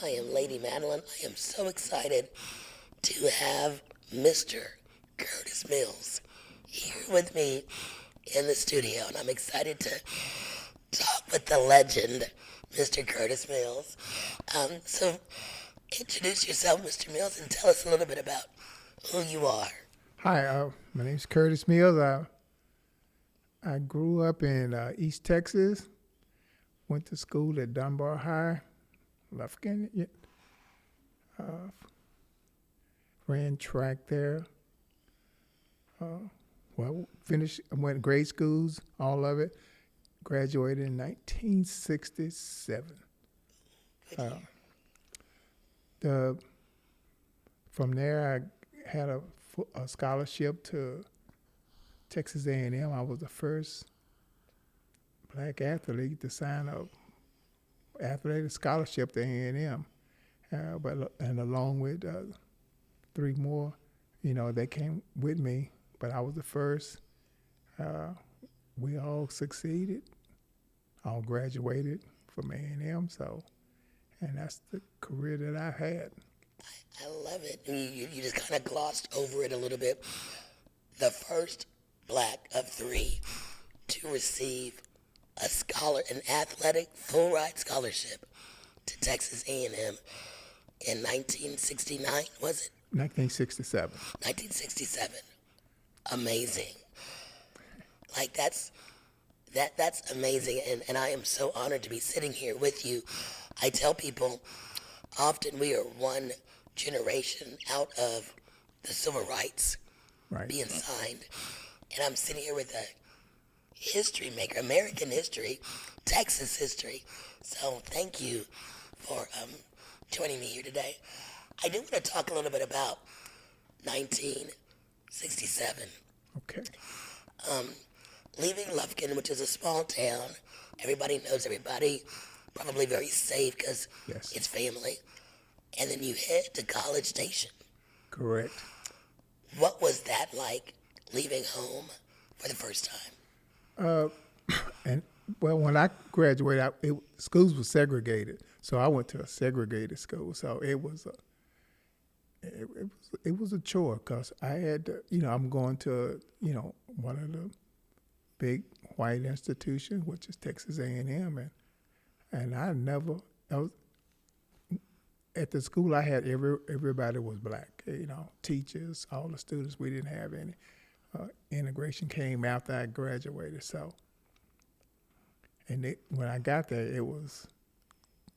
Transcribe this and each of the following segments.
I am Lady Madelyn. I am so excited to have Mr. Curtis Mills here with me in the studio, and I'm excited to talk with the legend, Mr. Curtis Mills. So, introduce yourself, Mr. Mills, and tell us a little bit about who you are. Hi, my name's Curtis Mills. I grew up in East Texas, went to school at Dunbar High, Lufkin, ran track there. Finished, went to grade schools, all of it. Graduated in 1967. From there, I had a scholarship to Texas A&M. I was the first black athlete to sign a athletic scholarship to A&M. And along with three more, they came with me, but I was the first. We all succeeded, all graduated from A&M, and that's the career that I had. I love it. You just kind of glossed over it a little bit. The first black of three to receive an athletic full ride scholarship to Texas A&M in 1969, was it? 1967. 1967. Amazing. Like that's amazing, and I am so honored to be sitting here with you. I tell people often we are one generation out of the civil rights being signed, and I'm sitting here with a history maker, American history, Texas history. So thank you for joining me here today. I do want to talk a little bit about 1967. Okay. Leaving Lufkin, which is a small town, everybody knows everybody, probably very safe because it's family. And then you head to College Station. Correct. What was that like, leaving home for the first time? When I graduated, schools were segregated, so I went to a segregated school. So it was a chore because I had to, I'm going to, one of the big white institutions, which is Texas A&M, and I was at the school I had everybody was black, teachers, all the students. We didn't have any. Integration came after I graduated, so. And when I got there, it was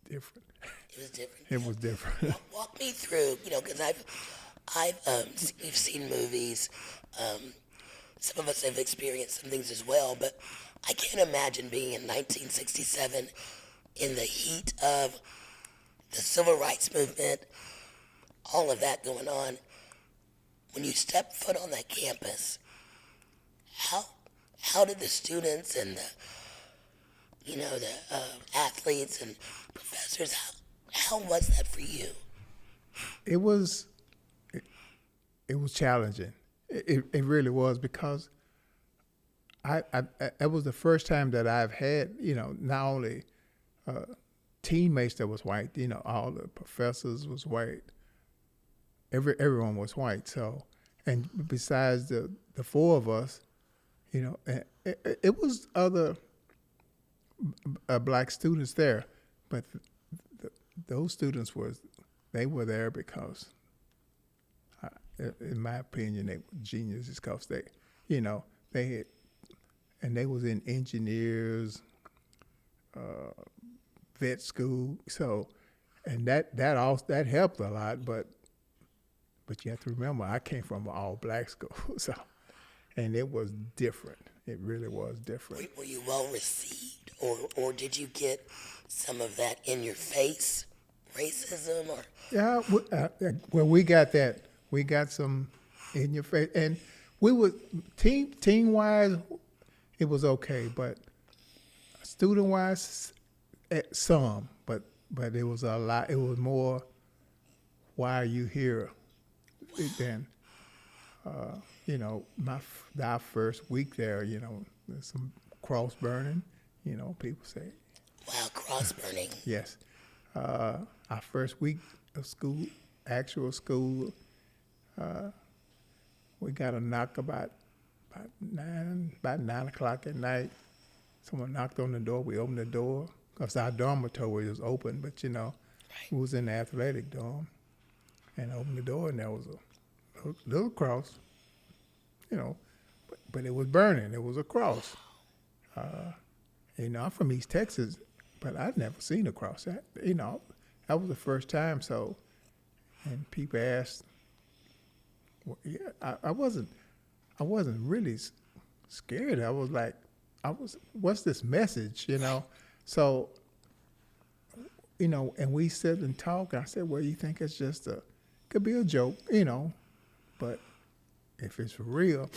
different. It was different. It was different. Walk me through, because we've seen movies. Some of us have experienced some things as well, but I can't imagine being in 1967 in the heat of the civil rights movement, all of that going on. When you step foot on that campus, how did the students and the athletes and professors, how was that for you? It was challenging. It really was, because it was the first time that I've had, not only teammates that was white, all the professors was white. Everyone was white. So, and besides the four of us, it was other black students there, but those students were there because, in my opinion, they were geniuses, because they had, and they was in engineers, vet school. So, and that helped a lot. But you have to remember, I came from an all black school, so, and it was different. It really was different. Were you well received, or did you get some of that in your face, racism, or? Yeah, we got that. We got some in your face, and we were team wise, it was okay, but student wise, some, but it was a lot. It was more, why are you here? Than our first week there, there's some cross burning. People say, wow, cross burning. Yes. Our first week of school, actual school, we got a knock about 9 o'clock at night. Someone knocked on the door. We opened the door because our dormitory was open, but we was in the athletic dorm, and I opened the door, and there was a little cross, but it was burning. It was a cross. I'm from East Texas, but I'd never seen a cross. That was the first time. So, and people asked, I wasn't really scared. What's this message, So, and we sit and talk. I said, well, you think it's could be a joke, but if it's for real,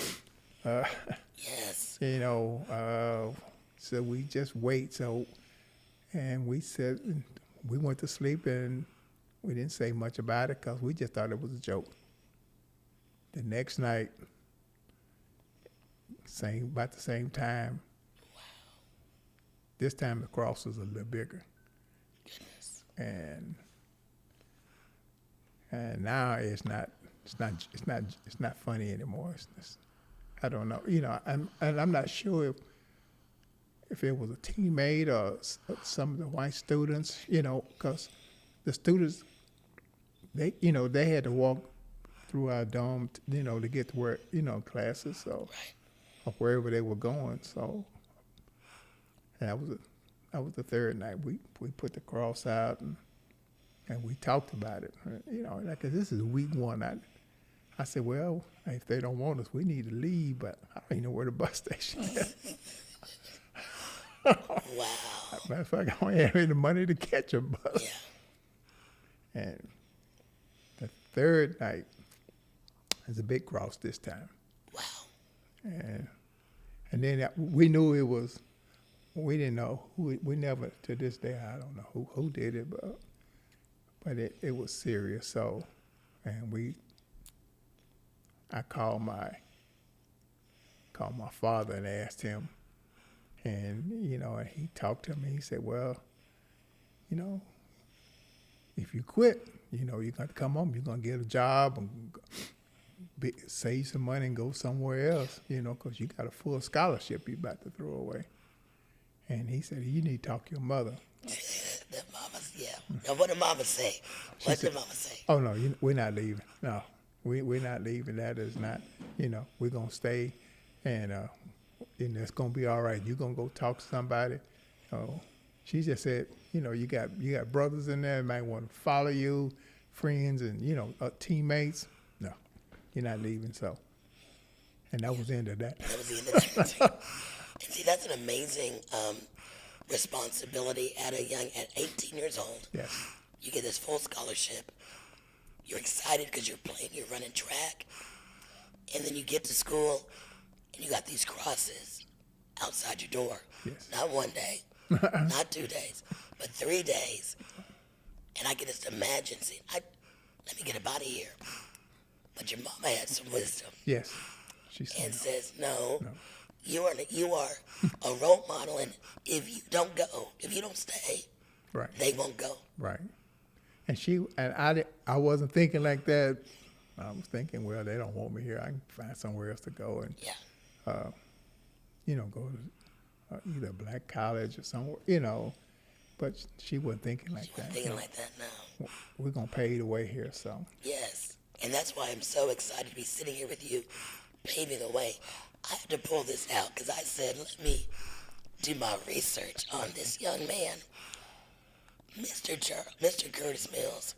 yes. So we just wait. So, and we said, we went to sleep, and we didn't say much about it because we just thought it was a joke. The next night, about the same time. Wow. This time the cross was a little bigger. Goodness. And now it's not funny anymore. I don't know. I'm not sure if it was a teammate or some of the white students, because the students, they had to walk through our dorm, to get to where, classes, so, or wherever they were going. So, and that was the third night. We put the cross out and we talked about it. Because this is week one. I said, well, if they don't want us, we need to leave, but I don't even know where the bus station is. Wow. Matter of fact, I don't have any money to catch a bus. Yeah. And the third night, there's a big cross this time. Wow. And then we knew it was, we didn't know who, we never, to this day, I don't know who did it, but it was serious. So, and I called my father and asked him, and, and he talked to me. He said, well, if you quit, you're going to come home, you're going to get a job and save some money and go somewhere else, because you got a full scholarship you're about to throw away. And he said, you need to talk to your mother. The mamas, yeah. Now, what did mama say? What did mama say? Oh, no, we're not leaving. No, we're not leaving. That is not, we're going to stay, and it's going to be all right. You're going to go talk to somebody. She just said, you got brothers in there that might want to follow you, friends and, teammates. No, you're not leaving. So, and that was the end of that. That was the end of that. And see, that's an amazing responsibility at 18 years old. Yes. You get this full scholarship. You're excited because you're running track. And then you get to school and you got these crosses outside your door. Yes. Not one day, not 2 days, but 3 days. And I can just imagine saying, let me get up out of here. But your mama had some wisdom. Yes. She said and says, no. You are a role model, and if you don't go, if you don't stay, right, they won't go. Right. And I wasn't thinking like that. I was thinking, well, they don't want me here. I can find somewhere else to go and, go to either a black college or somewhere, But she wasn't thinking like that. Thinking like that now. We're gonna pay the way here, so. Yes, and that's why I'm so excited to be sitting here with you, paving the way. I had to pull this out because I said, let me do my research on this young man, Mr. Curtis Mills.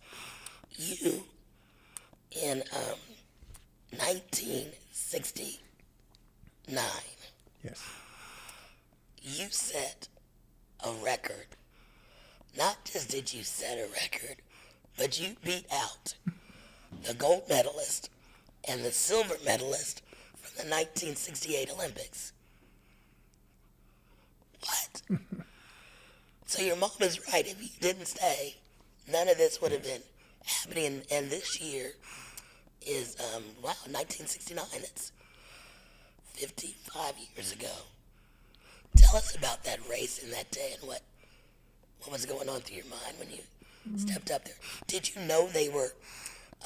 You, in 1969, yes, you set a record. Not just did you set a record, but you beat out the gold medalist and the silver medalist from the 1968 Olympics. What? So your mom is right. If you didn't stay, none of this would have been happening. And this year is, 1969. It's 55 years ago. Tell us about that race and that day and what was going on through your mind when you stepped up there. Did you know they were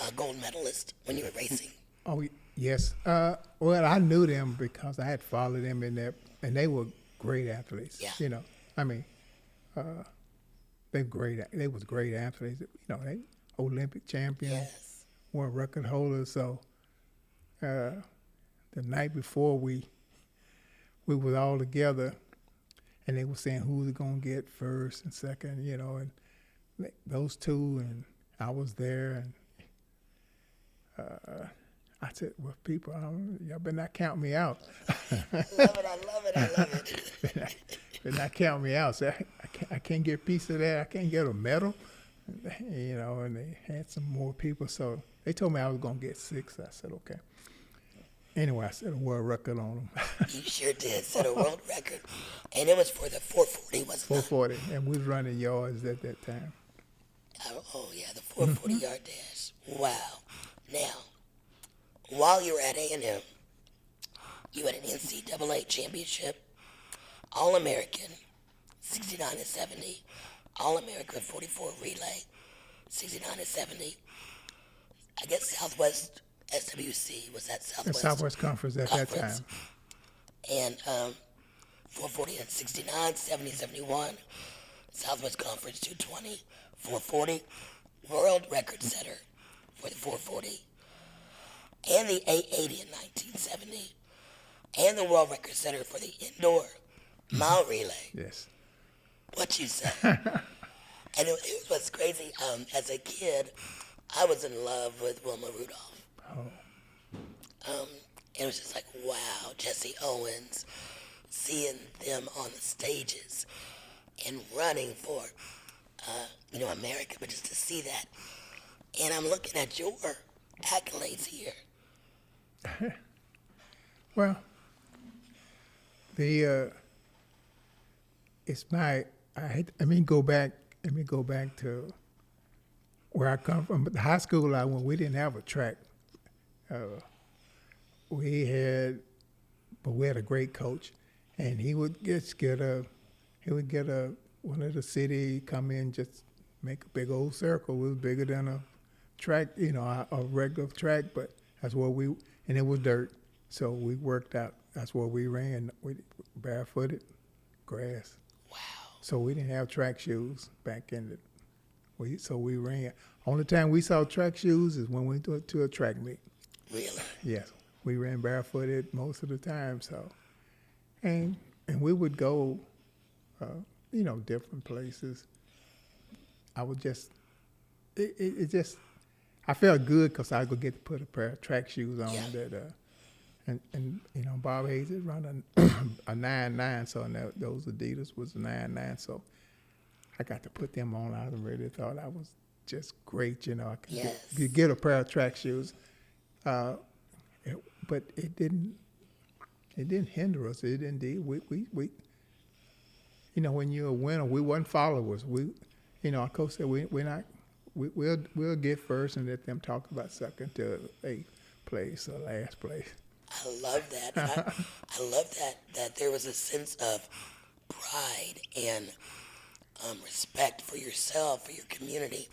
a gold medalist when you were racing? Oh, yes. Well, I knew them because I had followed them in there, and they were great athletes. Yeah. You know, I mean, they great. They was great athletes. You know, they Olympic champions, Yes. world record holders. So the night before we was all together, and they were saying who was gonna get first and second. You know, and those two, and I was there, and I said, "Well, people, y'all better not count me out." I love it. Better not count me out. So I can't get a piece of that. I can't get a medal. You know, and they had some more people. So they told me I was going to get 6. I said, okay. Anyway, I set a world record on them. You sure did. Set a world record. And it was for the 440, wasn't it? 440. And we was running yards at that time. Oh, yeah, the 440-yard dash. Wow. Now, while you were at A&M, you had an NCAA championship, All-American, 69 and 70, All-American 44 relay, 69 and 70. I guess Southwest SWC, was that Southwest? The Southwest Conference at that time. And 440 and 69, 70, 71, Southwest Conference 220, 440, world record setter for the 440, and the 880 in 1970, and the world record setter for the indoor mile relay. Yes. What you say? And it was crazy. As a kid, I was in love with Wilma Rudolph. Oh. It was just like, wow, Jesse Owens, seeing them on the stages and running for, America, but just to see that. And I'm looking at your accolades here. Well, it's let me go back to where I come from. But the high school I went, we didn't have a track. We had a great coach, and he would get one of the city come in, just make a big old circle. It was bigger than a track, a regular track, but that's where and it was dirt. So we worked out. That's where we ran. We barefooted, grass. Wow. So we didn't have track shoes back in so we ran. Only time we saw track shoes is when we went to a track meet. Really? Yes. We ran barefooted most of the time. So, and we would go, different places. I would just, I felt good because I could get to put a pair of track shoes on that, and Bob Hayes is running a 9.9, so those Adidas was a 9.9, so I got to put them on. I really thought I was just great, I could get a pair of track shoes, but it didn't hinder us. It didn't. We when you're a winner, we wasn't followers. Our coach said we'll get first and let them talk about second to 8th place or last place. I love that. And I love that there was a sense of pride and respect for yourself, for your community.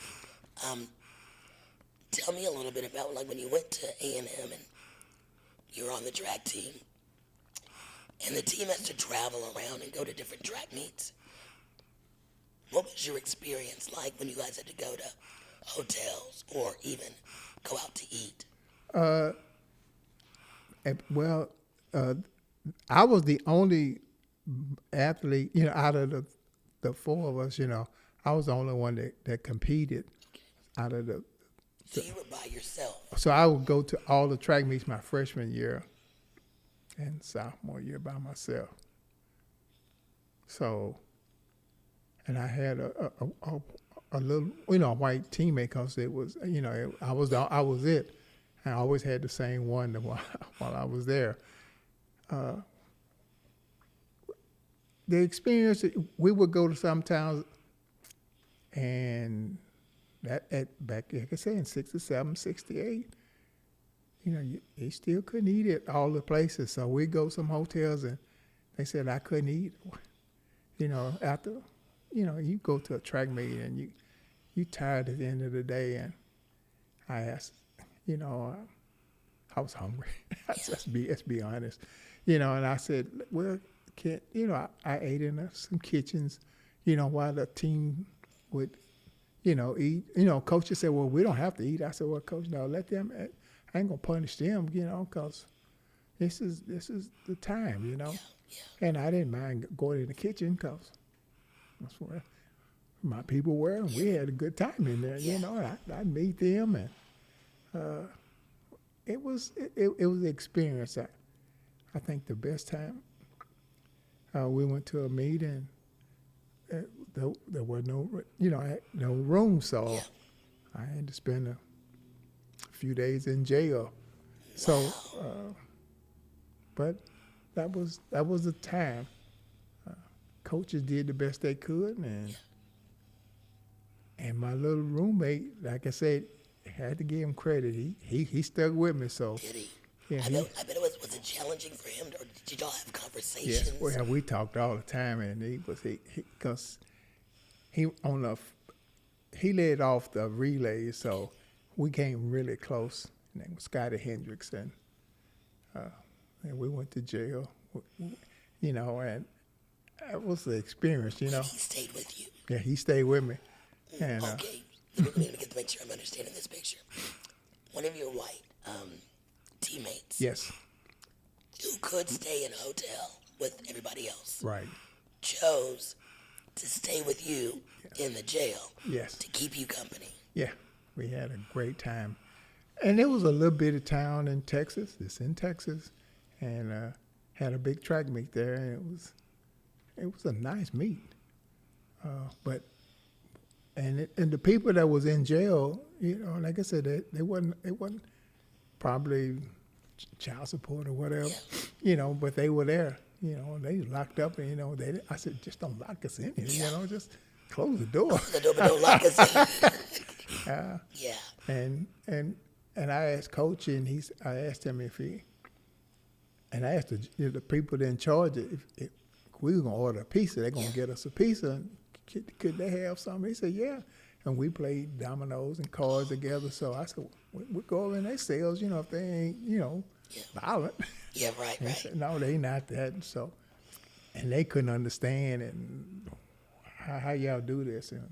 Tell me a little bit about when you went to A&M and you were on the track team, and the team has to travel around and go to different track meets. What was your experience like when you guys had to go to hotels or even go out to eat? I was the only athlete, out of the 4 of us, I was the only one that competed out of the. So you were by yourself. So I would go to all the track meets my freshman year and sophomore year by myself. So, and I had a little, white teammate because it was, I was it. I always had the same one while I was there. The experience, we would go to some towns, and back, like I said, in 67, 68, you still couldn't eat at all the places. So we go some hotels, and they said I couldn't eat. After, you go to a track meet, and you tired at the end of the day. And I asked, I was hungry. Let's be honest, and I said, well, can't, I ate in some kitchens, while the team would, eat. Coaches said, well, we don't have to eat. I said, well, Coach, no, let them. I ain't gonna punish them, because this is the time, And I didn't mind going in the kitchen because that's where my people were, and we had a good time in there. I'd meet them, and it was an experience. I think the best time. We went to a meeting. There were no room, so I had to spend a few days in jail. So, but that was the time. Coaches did the best they could, and my little roommate, like I said, had to give him credit. He stuck with me. So did he? Yeah, I bet it was it challenging for him, or did y'all have conversations? Yes, well, we talked all the time, and because he led off the relay, so we came really close. His name was Scotty Hendricks, and we went to jail, and that was the experience, He stayed with you. Yeah, he stayed with me. And okay, let me get to make sure I'm understanding this picture. One of your white teammates, yes, who could stay in a hotel with everybody else, right, chose to stay with you in the jail, yes, to keep you company. Yeah, we had a great time, and it was a little bitty town in Texas. It's in Texas, and had a big track meet there, and it was a nice meet. But the people that was in jail, like I said, they wasn't probably child support or whatever, but they were there, they locked up, and I said, just don't lock us in here, just close the door. Close the door, but don't lock us in. And I asked Coach, and I asked him and I asked the people in charge if we were gonna order a pizza, they're gonna get us a pizza. And could they have something? He said, yeah. And we played dominoes and cards together. So I said, we'll go over in their cells, if they ain't, violent. Yeah, right, And right. he said, no, they not that. And they couldn't understand and how y'all do this. And,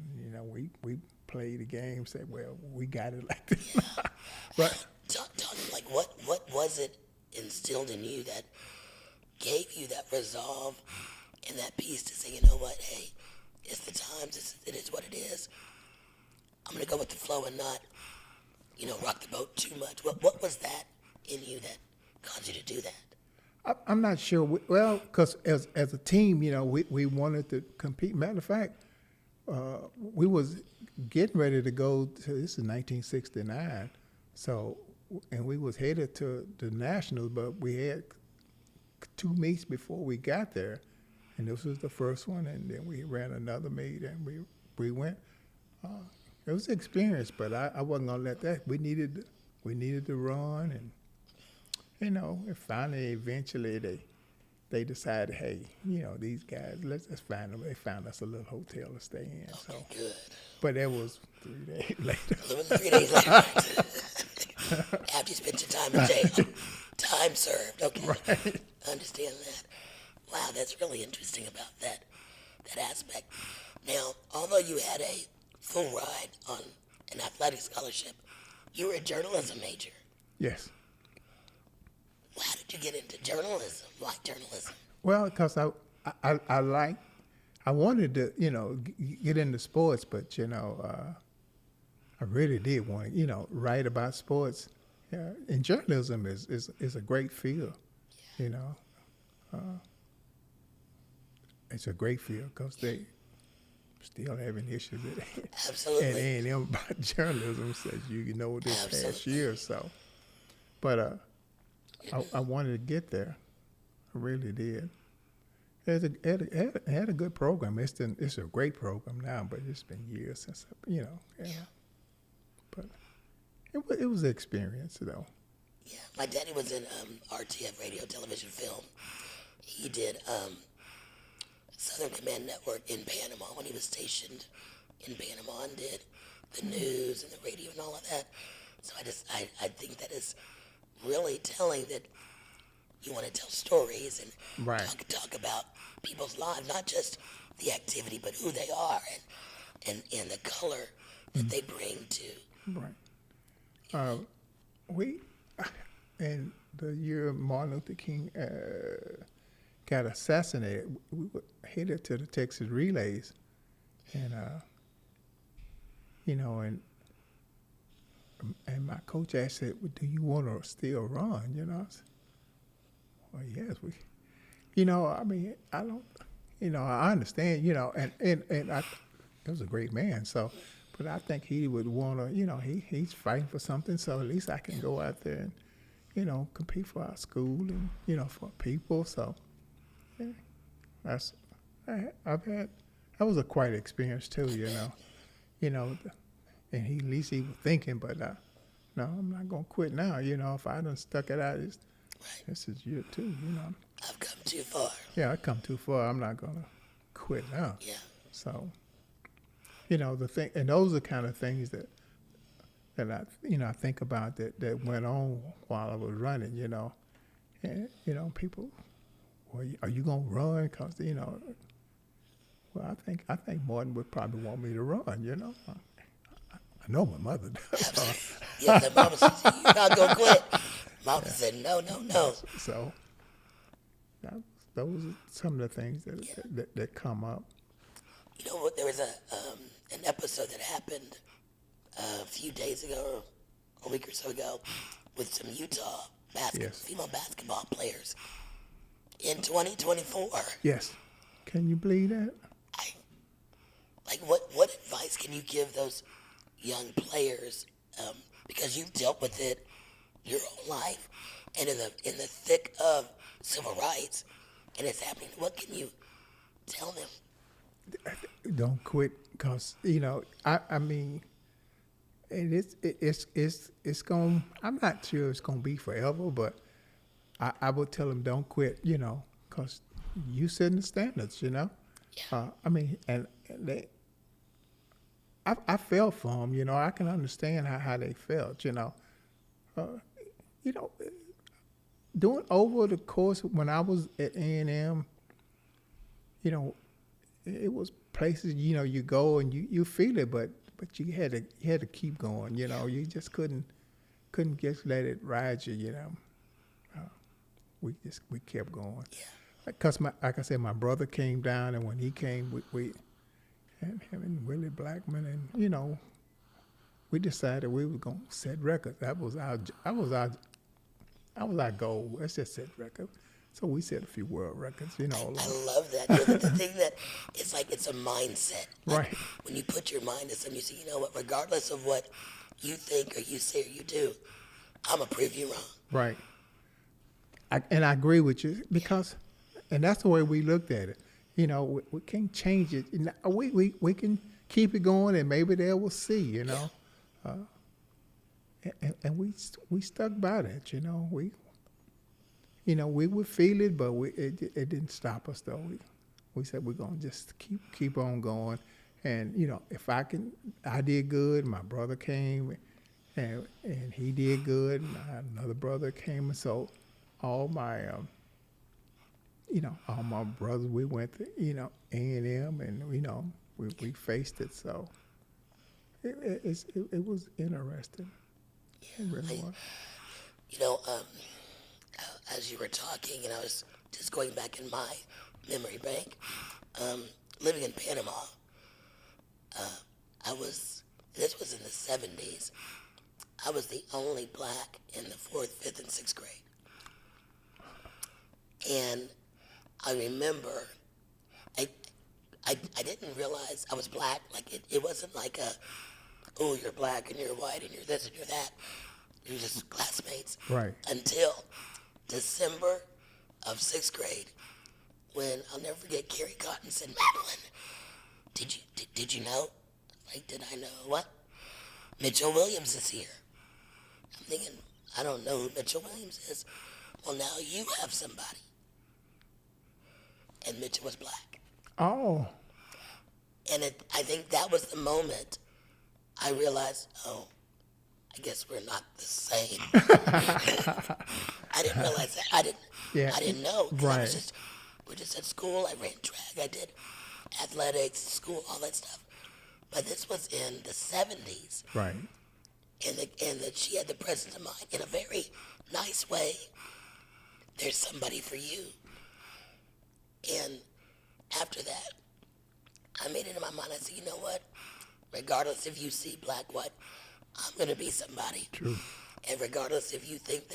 we played the game, said, well, we got it like this. But Talk like what was it instilled in you that gave you that resolve and that peace to say, you know what, hey, it's the times, it is what it is. I'm going to go with the flow and not, rock the boat too much. What was that in you that caused you to do that? I'm not sure. Well, because as a team, we wanted to compete. Matter of fact, we was getting ready to go to, this is 1969, and we was headed to the Nationals, but we had 2 meets before we got there, and this was the first one, and then we ran another meet, and we went. It was an experience, but I wasn't gonna let that. We needed to run, and and finally, eventually, they decided, hey, these guys, let's find them. They found us a little hotel to stay in. Okay, So, good. but that was 3 days later. 3 days later. After you spent your time in jail. Time served. Okay. Right. Understand that. Wow, that's really interesting about that aspect. Now, although you had a full ride on an athletic scholarship, you were a journalism major. Yes. How did you get into journalism? Why journalism? Well, because I wanted to, get into sports, but I really did want to, write about sports. And journalism is a great field, It's a great field because they still having issues at Absolutely. A&M about journalism, as this past Absolutely. year. So, but I wanted to get there. I really did. It had a good program. It's a great program now, but it's been years since, But it was an experience, though. Yeah, my daddy was in RTF, radio, television, film. He did Southern Command Network in Panama when he was stationed in Panama, and did the news and the radio and all of that. So I think that is really telling that you want to tell stories and Right. talk about people's lives, not just the activity, but who they are and the color that they bring to. Right. We, in the year Martin Luther King got assassinated, we were headed to the Texas relays, and and my coach asked, said, well, "Do you want to still run?" I said, "Well, yes, we." I mean, I don't. I understand. And it was a great man. So, but I think he would want to. He's fighting for something. So at least I can go out there and, compete for our school and for people. So, yeah, I've had. That was a quite experience too. And at least he was thinking, but no, I'm not gonna quit now. If I done stuck it out, this is year 2. I've come too far. Yeah, I come too far. I'm not gonna quit now. Yeah. So, the thing, and those are the kind of things that I think about that went on while I was running. And people, well, are you gonna run? Cause well, I think Martin would probably want me to run. I know my mother does. Yeah, the mama said, "You're not gonna quit." Mama said, "No, no, no." So those are some of the things that come up. You know what? There was an episode that happened a few days ago, or a week or so ago, with some Utah female basketball players in 2024. Yes. Can you believe that? What advice can you give those young players? Because you've dealt with it your whole life, and in the thick of civil rights, and it's happening. What can you tell them? Don't quit, cause I mean, and it's going. I'm not sure it's gonna be forever, but I would tell them don't quit. Cause you setting the standards. Yeah. I mean, and they. I felt for them. I can understand how they felt. Doing over the course when I was at A&M, it was places you go and you feel it, but you had to keep going. You just couldn't just let it ride you. We kept going. Yeah. Cause like I said, my brother came down, and when he came, we and him and Willie Blackman, and we decided we were gonna set records. That was our goal. Let's just set records. So we set a few world records. I love that. The thing that it's like it's a mindset. Right. When you put your mind to something, you say, you know what? Regardless of what you think or you say or you do, I'm gonna prove you wrong. Right. And I agree with you because, and that's the way we looked at it. We can't change it. We can keep it going, and maybe they will see. And we stuck by that. We would feel it, but it didn't stop us though. We said we're gonna just keep on going, and if I did good. My brother came, and he did good. And another brother came, and so all my all my brothers, we went to A&M, and we faced it. So it was interesting. It really was. As you were talking, and I was just going back in my memory bank, living in Panama, this was in the 70s, I was the only black in the 4th, 5th, and 6th grade. And I remember, I didn't realize I was black. Like, it wasn't like oh, you're black and you're white and you're this and you're that. You're just classmates. Right. Until December of 6th grade, when I'll never forget, Carrie Cotton said, "Madelyn, did you know?" Like, did I know what? Mitchell Williams is here. I'm thinking, I don't know who Mitchell Williams is. Well, now you have somebody. And Mitchell was black. Oh. And I think that was the moment I realized, oh, I guess we're not the same. I didn't realize that. Yeah, I didn't know. 'Cause right, we're just at school. I ran track. I did athletics, school, all that stuff. But this was in the 70s. right, And that she had the presence of mind in a very nice way. There's somebody for you. And after that, I made it in my mind. I said, you know what? Regardless if you see black, white, I'm going to be somebody. true, And regardless if you think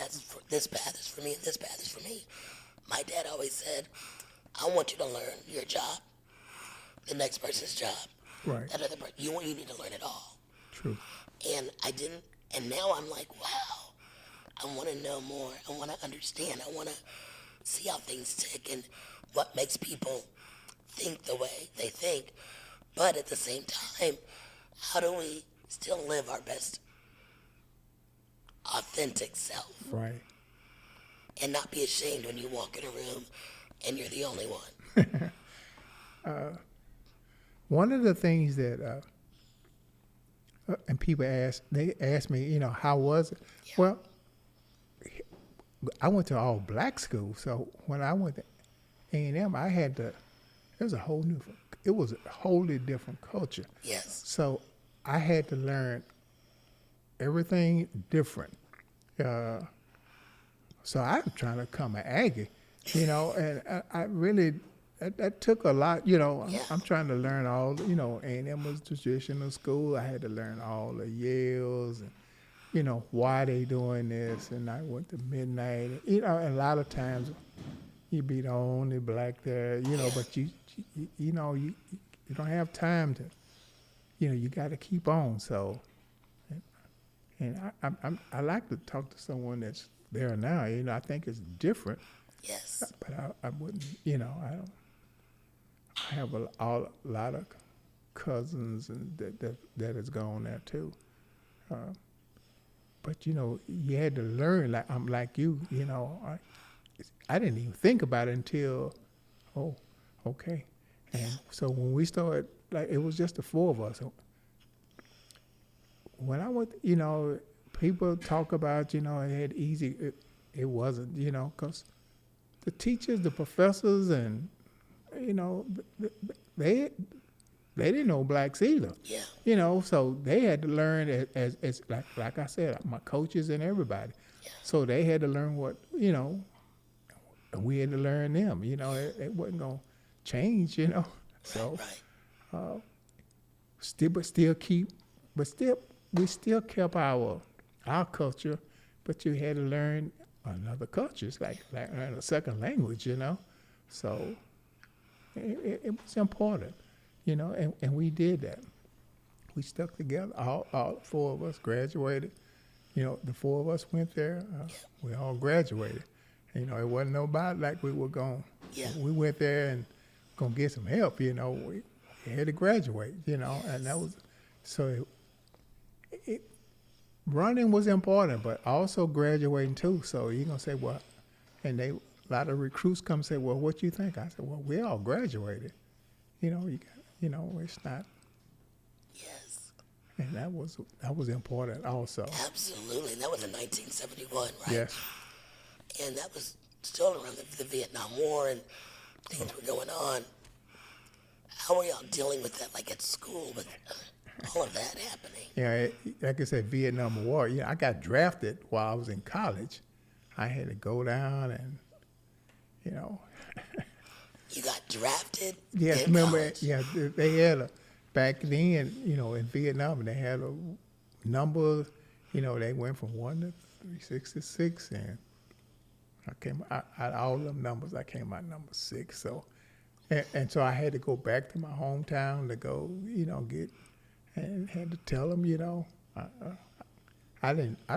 this path is for me and this path is for me, my dad always said, I want you to learn your job, the next person's job, right, that other person. You need to learn it all. true, And I didn't, and now I'm like, wow, I want to know more. I want to understand. I want to see how things tick and what makes people think the way they think. But at the same time, how do we still live our best authentic self right. and not be ashamed when you walk in a room and you're the only one? One of the things that and people they ask me, you know, how was it? Yeah. Well, I went to all black school, so when I went to A&M, I had to. It was a wholly different culture. Yes. So I had to learn everything different. So I'm trying to become an Aggie, you know, and I really, that took a lot, you know. Yeah. I'm trying to learn all, you know, A&M was traditional school. I had to learn all the yells and, you know, why they doing this. And I went to midnight. You know, a lot of times you be the only black there, you know, but you know, you don't have time to, you know, you got to keep on. So, and I like to talk to someone that's there now. You know, I think it's different, Yes. but I wouldn't, you know, I have a lot of cousins and that has gone there too. But you know, you had to learn. Like I'm like you know, I didn't even think about it until, oh, okay. And so when we started, like it was just the four of us. When I went, you know, people talk about, you know, it had easy. It wasn't, you know, because the teachers, the professors, and you know, they didn't know blacks either. Yeah. You know, so they had to learn as like I said, my coaches and everybody. Yeah. So they had to learn what, you know, and we had to learn them. You know, it wasn't gonna change. You know, so Right. we still kept our culture, but you had to learn another cultures, like learn a second language. You know, so it was important. You know, and we did that. We stuck together. All four of us graduated. You know, the four of us went there. We all graduated. And, you know, it wasn't nobody like we were going. Yeah. We went there and gonna get some help. You know, we had to graduate. You know, and that was so. Running was important, but also graduating too. So you're gonna say, well, and a lot of recruits come say, well, what you think? I said, well, we all graduated. You know, it's not. Yes. And that was important also. Absolutely. And that was in 1971, right? Yes. And that was still around the Vietnam War and things were going on. How were y'all dealing with that, like at school, with all of that happening? Yeah, like I said, Vietnam War. Yeah, I got drafted while I was in college. I had to go down and, you know. You got drafted? Yes, in remember? college? Yeah, they had back then. You know, in Vietnam, they had a number. You know, they went from 1 to 366, and I came out all them numbers. I came out number 6. So, and so I had to go back to my hometown to go, you know, get, and had to tell them, you know, I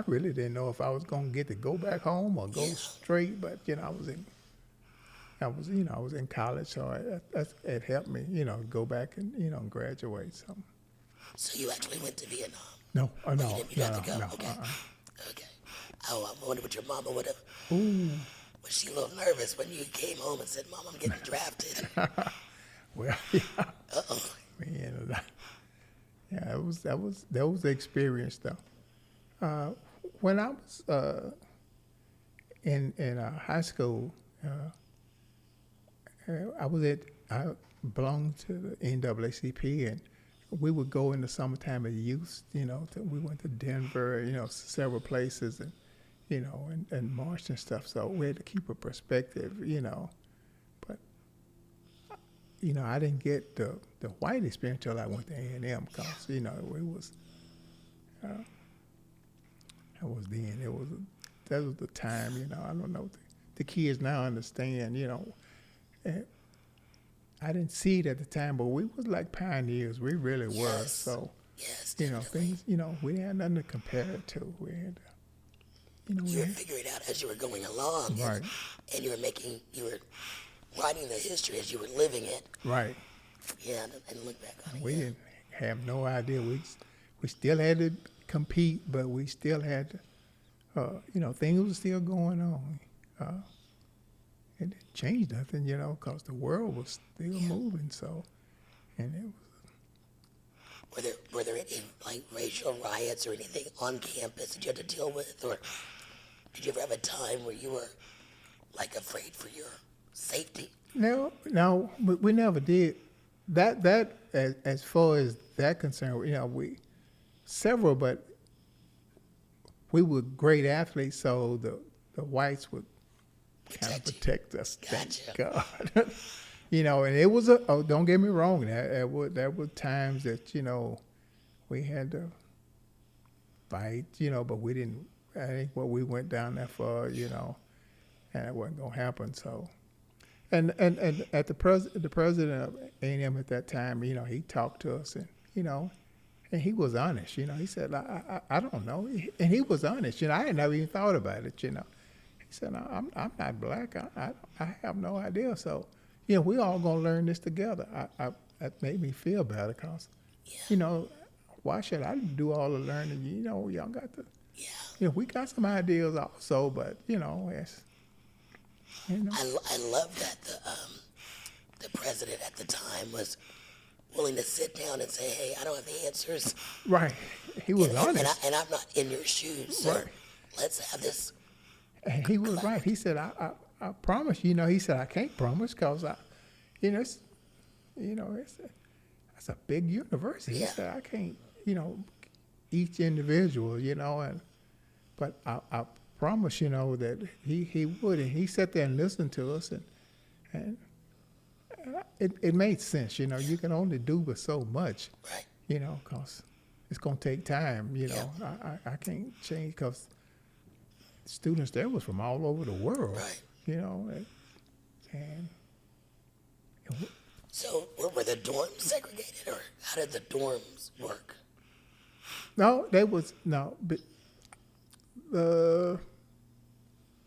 really didn't know if I was gonna get to go back home or go straight. But you know, I was in college, so it helped me, you know, go back and, you know, graduate. So you actually went to Vietnam? No, You didn't have to go? Okay. Okay. Oh, I wonder what your mama would have. Ooh. Was she a little nervous when you came home and said, Mom, I'm getting drafted? Well, yeah. Uh-oh. Yeah, that was the experience though. When I was in high school, I belonged to the NAACP, and we would go in the summertime as youth. We went to Denver, several places, and and marched and stuff. So we had to keep a perspective, But I didn't get the white experience until I went to A&M because it was. That was the time, I don't know. The kids now understand, and I didn't see it at the time, but we was like pioneers. We really were. Yes. So, Yes, things, we had nothing to compare it to. We had, you were figuring it out as you were going along. Right. And you were writing the history as you were living it. Right. Yeah, and look back on it. We didn't have no idea. We still had to compete, but we still had to, things were still going on. It didn't change nothing, because the world was still moving. So, and it was. Were there any like racial riots or anything on campus that you had to deal with, or did you ever have a time where you were like afraid for your safety? No, we never did. That as far as that concerned, several, but we were great athletes, so the whites would kind of protect us. Gotcha. Thank God. And it was don't get me wrong. There were times that we had to fight, but we didn't. I think we went down that far, and it wasn't gonna happen. So, and at the president of A&M at that time, he talked to us, and and he was honest. He said, I don't know, and he was honest. I had never even thought about it. He said, I'm not black. I have no idea. So, we all gonna learn this together. That made me feel better because, why should I do all the learning? Y'all got to. Yeah. We got some ideas also, but it's. I love that the president at the time was willing to sit down and say, "Hey, I don't have the answers." Right. He was honest. And I'm not in your shoes, so right. Let's have this. And he was right. He said, "I promise." He said, "I can't promise because it's a big university." Yeah. He said, "I can't, each individual, but I promise, that he would." And he sat there and listened to us, and it made sense. You can only do but so much, Right. because it's gonna take time. I can't change because students there was from all over the world. Right. And So were the dorms segregated, or how did the dorms work? no, they was no, but no,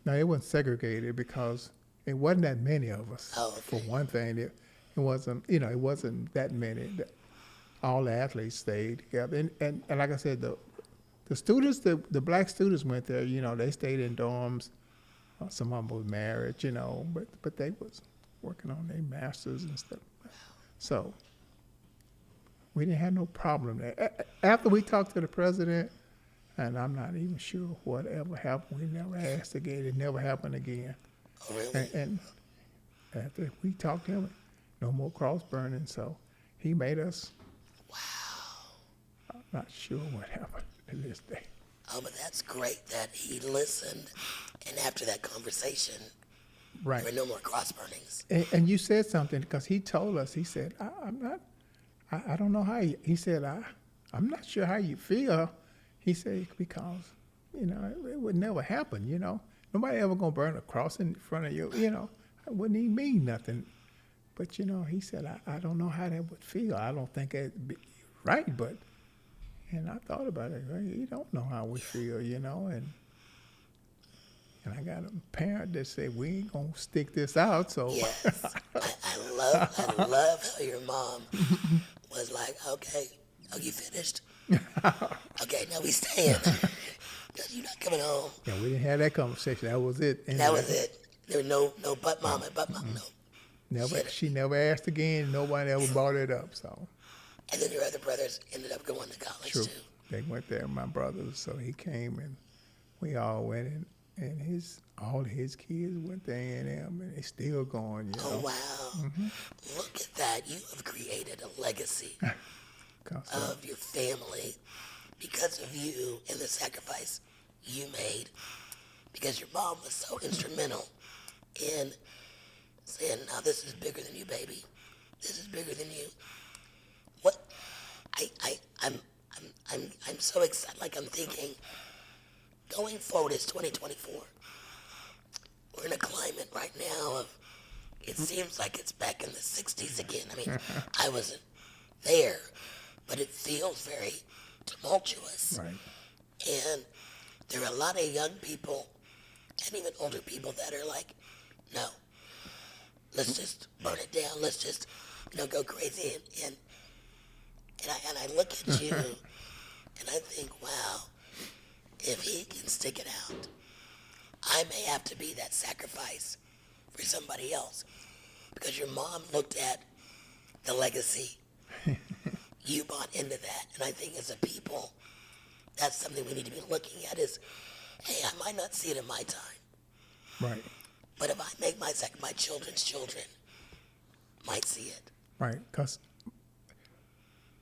it wasn't segregated because it wasn't that many of us. Oh, okay. For one thing, it wasn't it wasn't that many. All the athletes stayed together, and like I said, the students, the black students went there. They stayed in dorms. Some of them was married, but they was working on their masters and stuff. So we didn't have no problem there. After we talked to the president, and I'm not even sure whatever happened. We never asked again. It never happened again. Oh, really? And after we talked to him, no more cross burning. So he made us. Wow. I'm not sure what happened to this day. Oh, but that's great that he listened, and after that conversation, Right. there were no more cross burnings. And you said something because he told us. He said, I don't know how he said, I'm not sure how you feel. He said, because, it would never happen, Nobody ever gonna burn a cross in front of you, It wouldn't even mean nothing. But, he said, I don't know how that would feel. I don't think it'd be right, but, and I thought about it. Well, you don't know how we feel, and I got a parent that said, we ain't gonna stick this out, so. Yes. I love how your mom was like, okay, oh, you finished? Okay, now we staying. You're not coming home. Yeah, we didn't have that conversation. That was it. That was it. There was no but mama, no. She never asked again. Nobody ever brought it up. So And then your other brothers ended up going to college True. too. They went there, my brothers. So he came and we all went and all his kids went to A&M and they still going, you Oh, know. wow. Look at that. You have created a legacy of your family because of you and the sacrifice you made. Because your mom was so instrumental in saying, "No, this is bigger than you, baby. This is bigger than you." What? I'm so excited. Like I'm thinking, going forward, it's 2024. We're in a climate right now of. It seems like it's back in the 60s again. I mean, I wasn't there, but it feels very tumultuous. Right. And there are a lot of young people and even older people that are like, no, let's just burn it down. Let's just, go crazy. And I look at you and I think, wow, if he can stick it out, I may have to be that sacrifice for somebody else. Because your mom looked at the legacy. You bought into that. And I think as a people, that's something we need to be looking at is, hey, I might not see it in my time. Right. But if I make my children's children might see it. Right. Because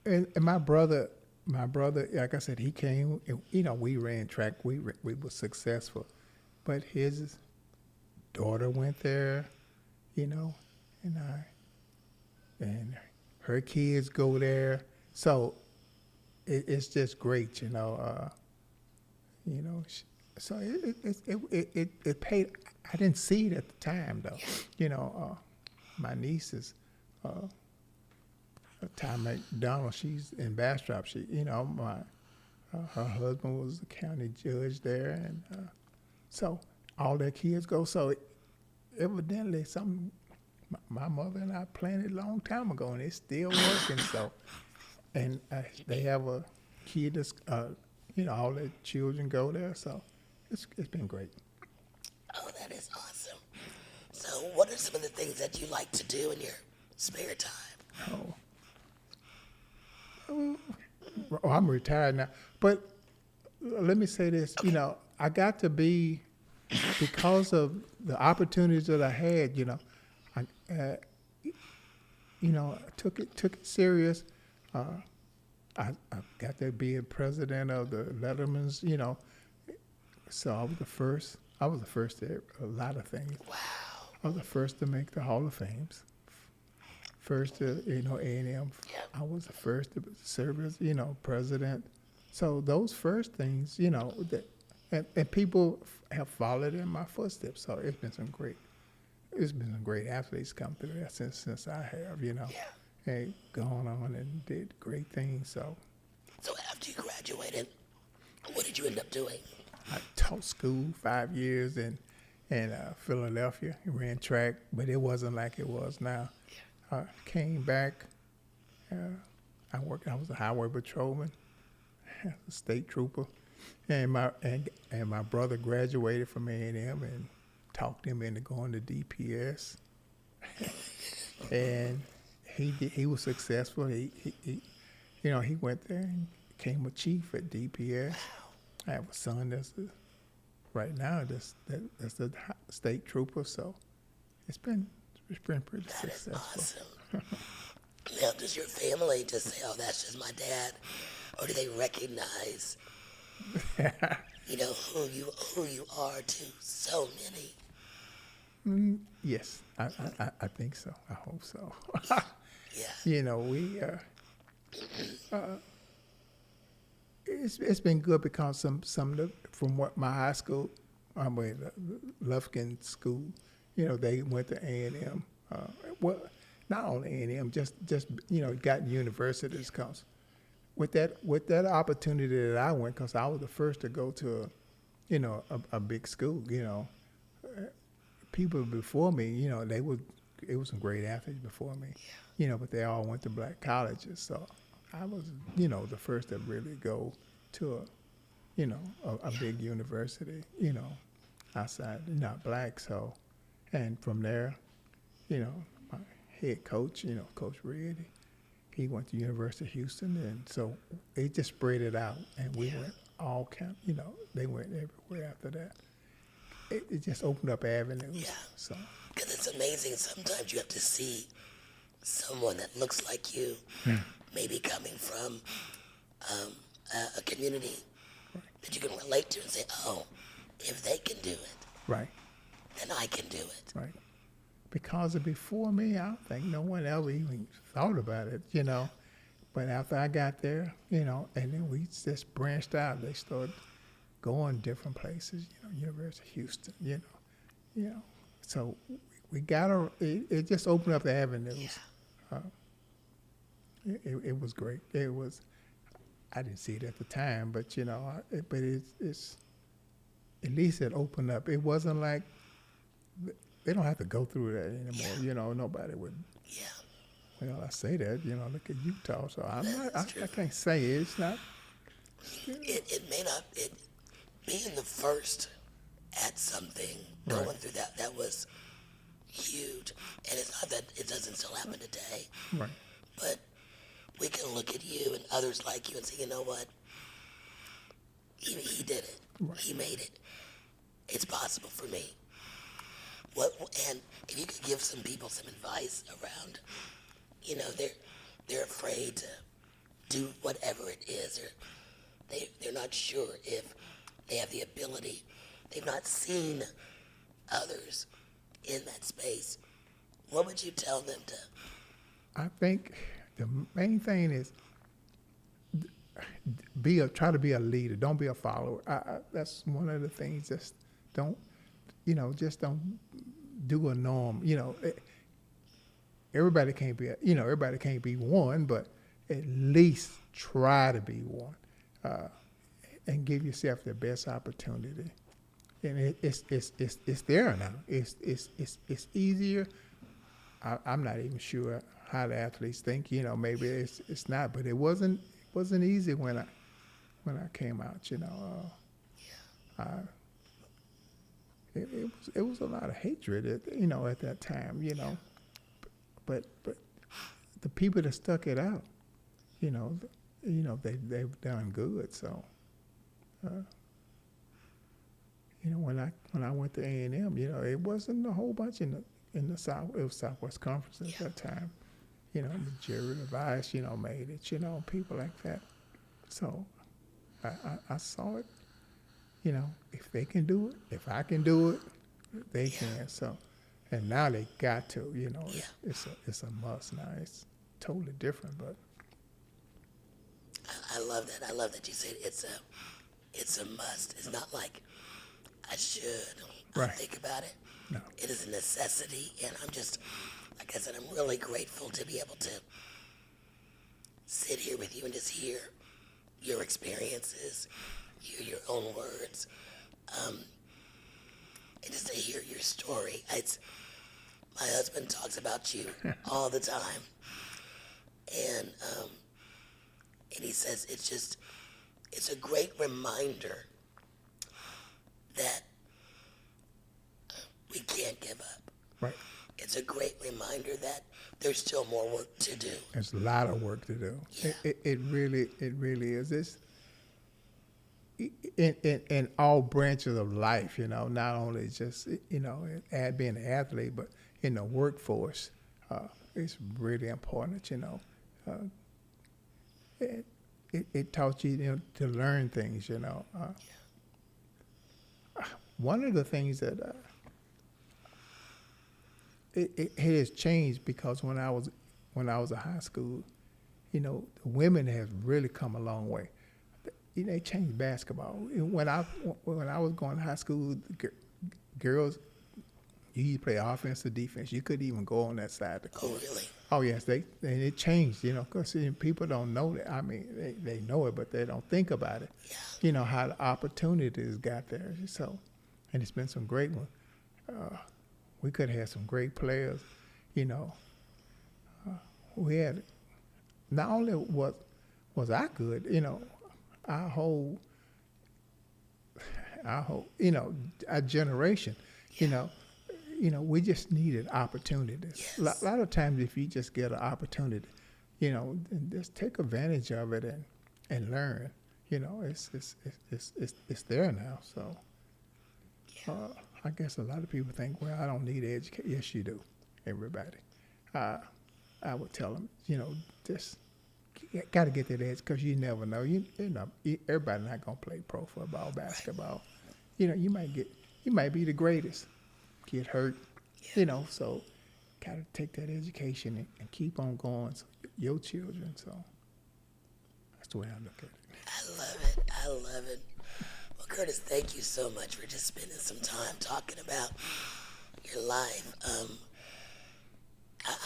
and my brother, like I said, he came, and, we ran track. We were successful. But his daughter went there, and her kids go there. So it's just great, So it paid. I didn't see it at the time though. My nieces, Ty McDonald, she's in Bastrop. Her husband was the county judge there, and so all their kids go. So evidently, my mother and I planned it a long time ago, and it's still working. So, and they have a kid that's, all their children go there. So, it's been great. Oh, that is awesome. So, what are some of the things that you like to do in your spare time? I'm retired now, but let me say this. Okay. I got to be, because of the opportunities that I had. I took it serious. I got to be a president of the Lettermans. So I was the first. I was the first to a lot of things. Wow. I was the first to make the Hall of Fames. First to, A&M. Yep. I was the first to serve as, president. So those first things, and people have followed in my footsteps. So it's been some great athletes come through there since I have, Yeah. and gone on and did great things. So after you graduated, what did you end up doing? I taught school 5 years in Philadelphia. Ran track, but it wasn't like it was now. I came back. I was a highway patrolman, a state trooper, and my brother graduated from A&M and talked him into going to DPS, and he was successful. He went there and became a chief at DPS. I have a son that's right now that's the state trooper. So it's been pretty That is successful. awesome. Now, does your family just say, "Oh, that's just my dad," or do they recognize, who you are to so many? Yes, I think so. I hope so. Yeah. We it's been good because some of the, from what my high school, Lufkin School, they went to A&M. Well, not only A&M, just got universities. Cause with that opportunity that I went, cause I was the first to go to a big school. People before me, it was some great athletes before me, but they all went to black colleges. So I was, the first to really go to a big university, outside, not black. So, and from there, my head coach, Coach Reddy, he went to University of Houston, and so it just spread it out, and we went all kind. They went everywhere after that. It just opened up avenues. Yeah. So. Because it's amazing. Sometimes you have to see someone that looks like you, maybe coming from a community that you can relate to and say, oh, if they can do it, Right. then I can do it. Right. Because before me, I don't think no one ever even thought about it, But after I got there, and then we just branched out. They started going different places, University of Houston, So we got it just opened up the avenues. Yeah. It was great. I didn't see it at the time, but but it's at least it opened up. It wasn't like they don't have to go through that anymore. Yeah. Nobody would. Yeah. Well, I say that, look at Utah. So I can't say it. It's not. It may not. Being the first at something, Right. going through that was huge. And it's not that it doesn't still happen today, Right. but we can look at you and others like you and say, you know what? He did it. Right. He made it. It's possible for me. And if you could give some people some advice around, they're afraid to do whatever it is, or they're not sure if they have the ability. They've not seen others in that space. What would you tell them to? I think the main thing is try to be a leader. Don't be a follower. That's one of the things. Just don't do a norm. Everybody can't be one, but at least try to be one, and give yourself the best opportunity. And it's there now. It's easier. I'm not even sure how the athletes think. Maybe it's not, but it wasn't easy when I came out. It was a lot of hatred at that time. But the people that stuck it out, they've done good. So. When I went to A&M, it wasn't a whole bunch in the South. It was Southwest Conference at that time. Jerry Levice, made it. People like that. So I saw it. If they can do it, if I can do it, they can. So, and now they got to. It's a must now. It's totally different, but. I love that. I love that you said it's a must. It's not like I should. Right. Think about it. No. It is a necessity, and I'm just, like I said, I'm really grateful to be able to sit here with you and just hear your experiences, hear your own words, and just to hear your story. My husband talks about you all the time, and he says it's a great reminder that we can't give up. Right. It's a great reminder that there's still more work to do. There's a lot of work to do. Yeah. It really is. This in all branches of life, not only just being an athlete, but in the workforce, it's really important. It taught you, to learn things. One of the things that it has changed, because when I was in high school, the women have really come a long way. They changed basketball. When I was going to high school, girls, you play offense or defense. You couldn't even go on that side of the court. Oh, really? Oh, yes. And it changed, because people don't know that. I mean, they know it, but they don't think about it. Yeah. How the opportunities got there. So, and it's been some great ones. We could have had some great players. We had, not only was I good, our whole, our generation, we just needed opportunities. Yes. A lot of times, if you just get an opportunity, and just take advantage of it and learn. It's there now. So I guess a lot of people think, well, I don't need education. Yes, you do, everybody. I would tell them, just got to get that edge because you never know. Everybody not gonna play pro football, basketball. You might be the greatest, get hurt. So got to take that education and keep on going. So your children. So that's the way I look at it. I love it. Well, Curtis, thank you so much for just spending some time talking about your life.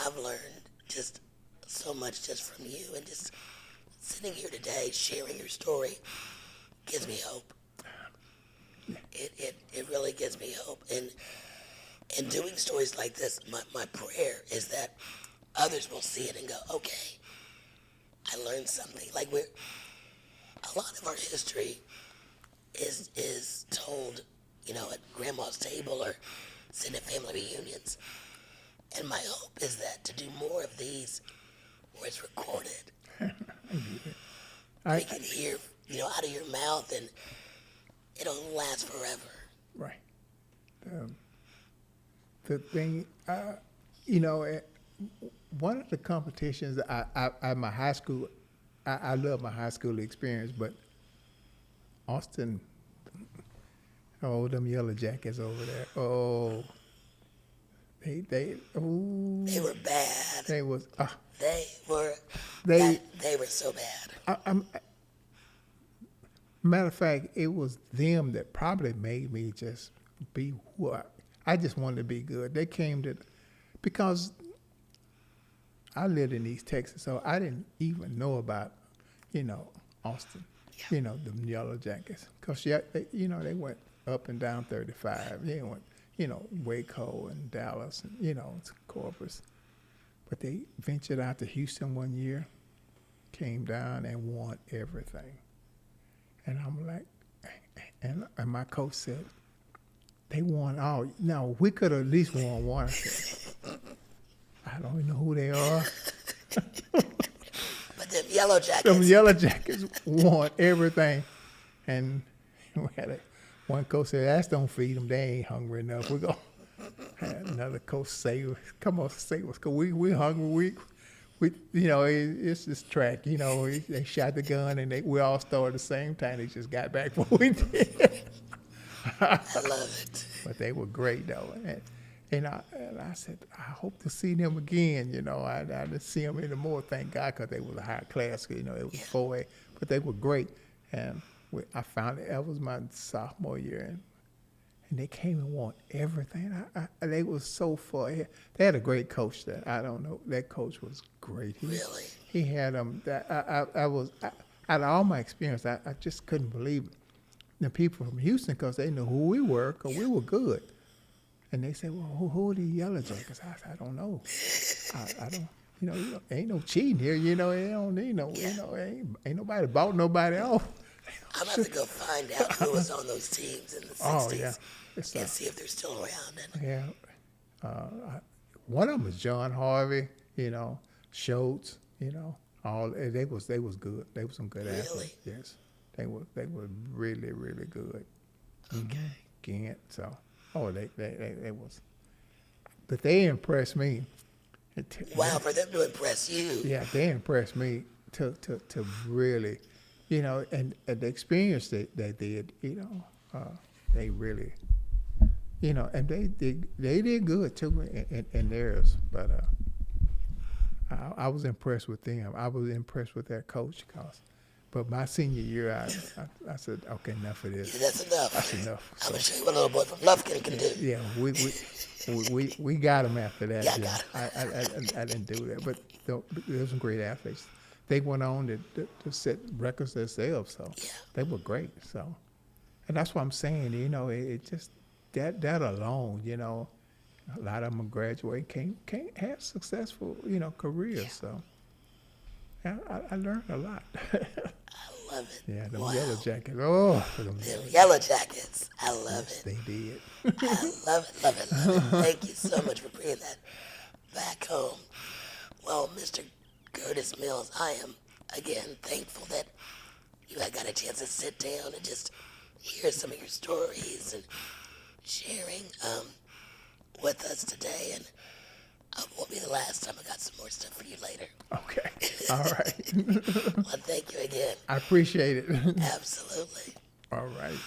I've learned just so much just from you, and just sitting here today sharing your story gives me hope. It really gives me hope. And doing stories like this, my prayer is that others will see it and go, okay, I learned something. Like a lot of our history is told, at grandma's table or sitting at family reunions. And my hope is that to do more of these where it's recorded. We can hear, out of your mouth, and it'll last forever. Right. The thing, one of the competitions my high school, I love my high school experience, but Austin, them Yellow Jackets over there, they were bad. They was they were so bad. Matter of fact, it was them that probably made me just be who I just wanted to be good. They came because I lived in East Texas, so I didn't even know about, Austin, the Yellow Jackets. Because, they went up and down 35. They went, Waco and Dallas and, Corpus. But they ventured out to Houston one year, came down and won everything. And I'm like, and my coach said, they won all. No, we could have at least won one. I said, I don't even know who they are. But them Yellow Jackets. Them Yellow Jackets won everything. And we had one coach said, "That's don't feed them. They ain't hungry enough. We're going to have another coach say, come on, save us, because we hungry. It's this track. They shot the gun, and we all started at the same time. They just got back before we did. I love it. But they were great, though. And I said, I hope to see them again. I didn't see them anymore, thank God, because they was a high class. It was 4A. But they were great. And I found it. That was my sophomore year. And they came and won everything. They was so far ahead. They had a great coach there. I don't know. That coach was great. Really? He had them. Out of all my experience, I just couldn't believe the people from Houston, because they knew who we were, because we were good. And they said, well, who are the Yellow Jackets? I said, I don't know. I don't, ain't no cheating here. They don't need no, ain't nobody bought nobody off. I'm going to have to go find out who was on those teams in the 60s. Oh, yeah. And see if they're still around. Yeah. One of them was John Harvey, Schultz, all they was good. They were some good athletes. Yes. They were really, really good. Okay. Gant, so they was, but they impressed me. Wow, for them to impress you. Yeah, they impressed me to really, and the experience they did, they really, and they did good too in theirs. But I was impressed with them. I was impressed with their coach, but my senior year, I said, okay, enough of this. Yeah, that's enough. That's enough. I'm going to show you what a little boy from Lufkin can do. Yeah, we got him after that. Yeah, I got him. I didn't do that, but there were some great athletes. They went on to set records themselves, so they were great. So, and that's what I'm saying. It just that alone, a lot of them graduate, can't have successful, careers. Yeah. So, I learned a lot. I love it. Yeah, them wow. Yellow Jackets. Oh, them Yellow Jackets. I love it. They did. I love it. Thank you so much for bringing that back home. Well, Mr. Curtis Mills. I am, again, thankful that you had got a chance to sit down and just hear some of your stories and sharing with us today. And it won't be the last time. I got some more stuff for you later. Okay. All right. Well, thank you again. I appreciate it. Absolutely. All right.